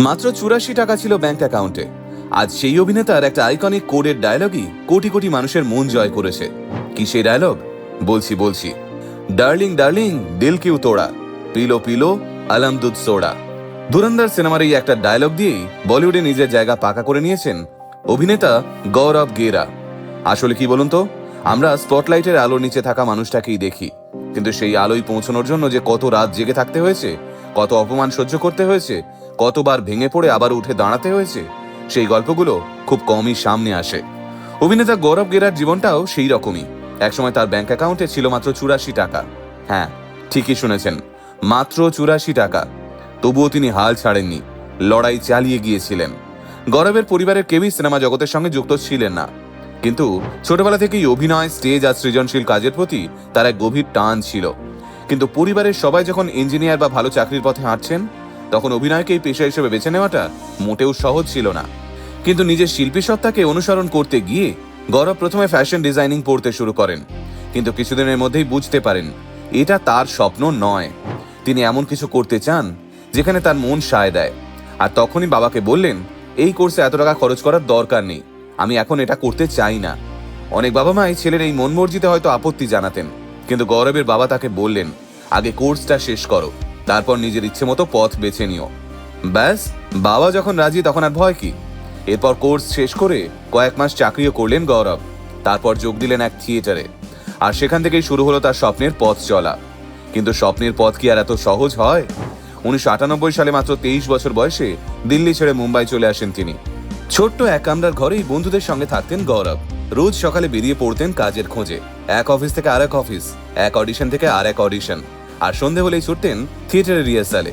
মাত্র ৮৪ টাকা ছিল ব্যাংক অ্যাকাউন্টে। আজ সেই অভিনেতার একটা আইকনিক কোডের ডায়লগই কোটি কোটি মানুষের মন জয় করেছে। কি সেই ডায়লগ? বলছি ডার্লিং ডার্লিং দিল কিউ তোড়া, পিলো পিলো আলম দুধ সোডা। ধুরন্ধর সিনেমার এই একটা ডায়লগ দিয়েই বলিউডে নিজের জায়গা পাকা করে নিয়েছেন অভিনেতা গৌরব গেরা। আসলে কি বলুন তো, আমরা স্পটলাইটের আলোর নিচে থাকা মানুষটাকেই দেখি, কিন্তু সেই আলোয় পৌঁছানোর জন্য যে কত রাত জেগে থাকতে হয়েছে, কত অপমান সহ্য করতে হয়েছে, কতবার ভেঙে পড়ে আবার উঠে দাঁড়াতে হয়েছে, সেই গল্পগুলো খুব কমই সামনে আসে। অভিনেতা গৌরব গেরার জীবনটাও সেই রকমই। একসময় তার ব্যাংক অ্যাকাউন্টে ছিল মাত্র ৮৪ টাকা। হ্যাঁ, ঠিকই শুনেছেন, মাত্র ৮৪ টাকা। তবুও তিনি হাল ছাড়েননি, লড়াই চালিয়ে গিয়েছিলেন। গৌরবের পরিবারের কেউই সিনেমা জগতের সঙ্গে যুক্ত ছিলেন না, কিন্তু ছোটবেলা থেকেই অভিনয়, স্টেজ আর সৃজনশীল কাজের প্রতি তার এক গভীর টান ছিল। কিন্তু পরিবারের সবাই যখন ইঞ্জিনিয়ার বা ভালো চাকরির পথে হাঁটছেন, তখন অভিনয়কেই পেশা হিসেবে বেছে নেওয়াটা মোটেও সহজ ছিল না। কিন্তু নিজের শিল্পী সত্তাকে অনুসরণ করতে গিয়ে গৌরব প্রথমে ফ্যাশন ডিজাইনিং পড়তে শুরু করেন, কিন্তু কিছুদিনের মধ্যেই বুঝতে পারেন এটা তার স্বপ্ন নয়। তিনি এমন কিছু করতে চান যেখানে তার মন সায় দেয়। আর তখনই বাবাকে বললেন, এই কোর্সে এত টাকা খরচ করার দরকার নেই, আমি এখন এটা করতে চাই না। অনেক বাবা মাই ছেলের এই মন মর্জিতে হয়তো আপত্তি জানাতেন, কিন্তু গৌরবের বাবা তাকে বললেন, আগে কোর্সটা শেষ করো, তারপর নিজের ইচ্ছে মতো পথ বেছে নিও। ব্যাস, বাবা যখন রাজি তখন আর ভয় কি। এরপর কোর্স শেষ করে কয়েক মাস চাকরিও করলেন গৌরব। তারপর যোগ দিলেন এক থিয়েটারে, আর সেখান থেকেই শুরু হলো তার স্বপ্নের পথ চলা। কিন্তু স্বপ্নের পথ কি আর এত সহজ হয়? ১৯৯৮ সালে মাত্র ২৩ বছর বয়সে দিল্লি ছেড়ে মুম্বাই চলে আসেন তিনি। ছোট্ট এক কামরার ঘরেই বন্ধুদের সঙ্গে থাকতেন গৌরব। রোজ সকালে বেরিয়ে পড়তেন কাজের খোঁজে, এক অফিস থেকে আরেক অফিস, এক অডিশন থেকে আরেক অডিশন, আর সন্ধে হলেই ছুটতেন থিয়েটারের রিহার্সালে।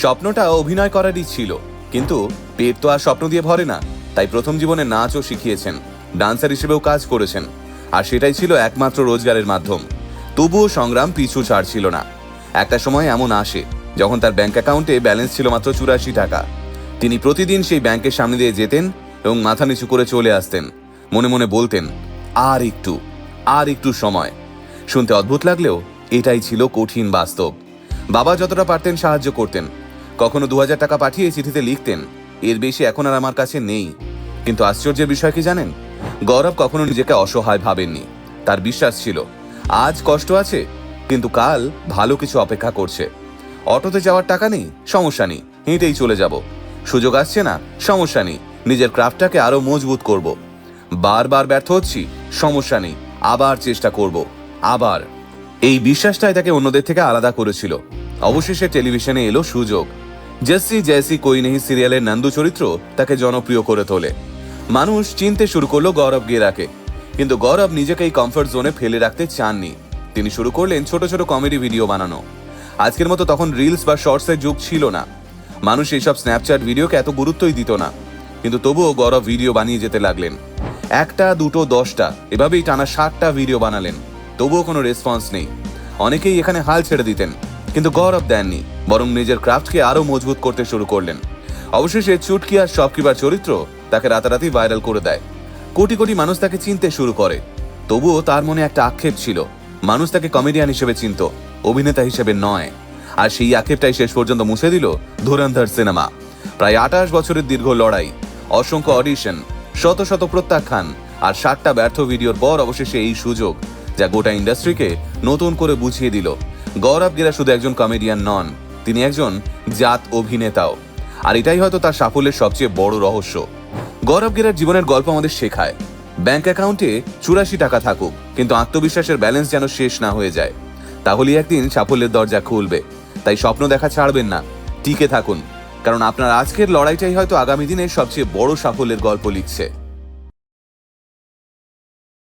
স্বপ্নটা অভিনয় করারই ছিল, কিন্তু পেট তো আর স্বপ্ন দিয়ে ভরে না। তাই প্রথম জীবনে নাচও শিখিয়েছেন, ডান্সার হিসেবেও কাজ করেছেন, আর সেটাই ছিল একমাত্র রোজগারের মাধ্যম। তবুও সংগ্রাম পিছু ছাড়ছিল না। একটা সময় এমন আসে যখন তার ব্যাংক অ্যাকাউন্টে ব্যালেন্স ছিল মাত্র ৮৪ টাকা। তিনি প্রতিদিন সেই ব্যাংকের সামনে দিয়ে যেতেন এবং মাথা নিচু করে চলে আসতেন। মনে মনে বলতেন, আর একটু সময়। শুনতে অদ্ভুত লাগলেও এটাই ছিল কঠিন বাস্তব। বাবা যতটা পারতেন সাহায্য করতেন। কখনো ২০০০ টাকা পাঠিয়ে চিঠিতে লিখতেন, এর বেশি এখন আর আমার কাছে নেই। কিন্তু আশ্চর্যের বিষয় কি জানেন? গৌরব কখনো নিজেকে অসহায় ভাবেননি। তার বিশ্বাস ছিল, আজ কষ্ট আছে, কিন্তু কাল ভালো কিছু অপেক্ষা করছে। অটোতে যাওয়ার টাকা নেই, সমস্যা নেই, হেঁটেই চলে যাব। সুযোগ আসছে না, সমস্যা নেই, নিজের ক্রাফটটাকে আরো মজবুত করব। বারবার ব্যর্থ হচ্ছি, সমস্যা নেই, আবার চেষ্টা করব, আবার। এই বিশ্বাসটাই তাকে অন্যদের থেকে আলাদা করেছিল। অবশেষে টেলিভিশনে এলো সুযোগ। জেসি জেসি কোই নেহি সিরিয়ালের নন্দু চরিত্র তাকে জনপ্রিয় করে তোলে। মানুষ চিনতে শুরু করলো গৌরব গেরাকে। কিন্তু গৌরব নিজেকে এই কমফর্ট জোনে ফেলে রাখতে চাননি। তিনি শুরু করলেন ছোট ছোট কমেডি ভিডিও বানানো। আজকের মতো তখন রিলস বা শর্টসের যুগ ছিল না। মানুষ এইসব স্ন্যাপচ্যাট ভিডিওকে এত গুরুত্বই দিত না। কিন্তু তবুও গৌরব ভিডিও বানিয়ে যেতে লাগলেন। একটা, দুটো, 10টা, এভাবেই টানা 60টা ভিডিও বানালেন। তবুও কোনো রেসপন্স নেই। অনেকেই এখানে হাল ছেড়ে দিতেন, কিন্তু গৌরব দেননি, বরং নিজের ক্রাফটকে আরো মজবুত করতে শুরু করলেন। অবশেষে চুটকি আর শপকিপার চরিত্র তাকে রাতারাতি ভাইরাল করে দেয়। কোটি কোটি মানুষ তাকে চিনতে শুরু করে। তবুও তার মনে একটা আক্ষেপ ছিল, মানুষ তাকে কমেডিয়ান হিসেবে চিনত, অভিনেতা হিসেবে নয়। আর সেই আক্ষেপটাই শেষ পর্যন্ত মুছে দিল ধুরন্ধর সিনেমা। প্রায় ২৮ বছরের দীর্ঘ লড়াই, অসংখ্য অডিশন, শত শত প্রত্যাখ্যান আর 60টা ব্যর্থ ভিডিওর পর অবশেষে এই সুযোগ, যা গোটা ইন্ডাস্ট্রিকে নতুন করে বুঝিয়ে দিল গৌরব গেরা শুধু একজন কমেডিয়ান নন, তিনি একজন জাত অভিনেতাও। আর এটাই হয়তো তার সাফল্যের সবচেয়ে বড় রহস্য। গৌরব গেরার জীবনের গল্প আমাদের শেখায়, ব্যাংক অ্যাকাউন্টে ৮৪ টাকা থাকুক, কিন্তু আত্মবিশ্বাসের ব্যালেন্স যেন শেষ না হয়ে যায়। তাহলেই একদিন সাফল্যের দরজা খুলবে। তাই স্বপ্ন দেখা ছাড়বেন না, টিকে থাকুন, কারণ আপনার আজকের লড়াইটাই হয়তো আগামী দিনের সবচেয়ে বড় সাফল্যের গল্প লিখছে।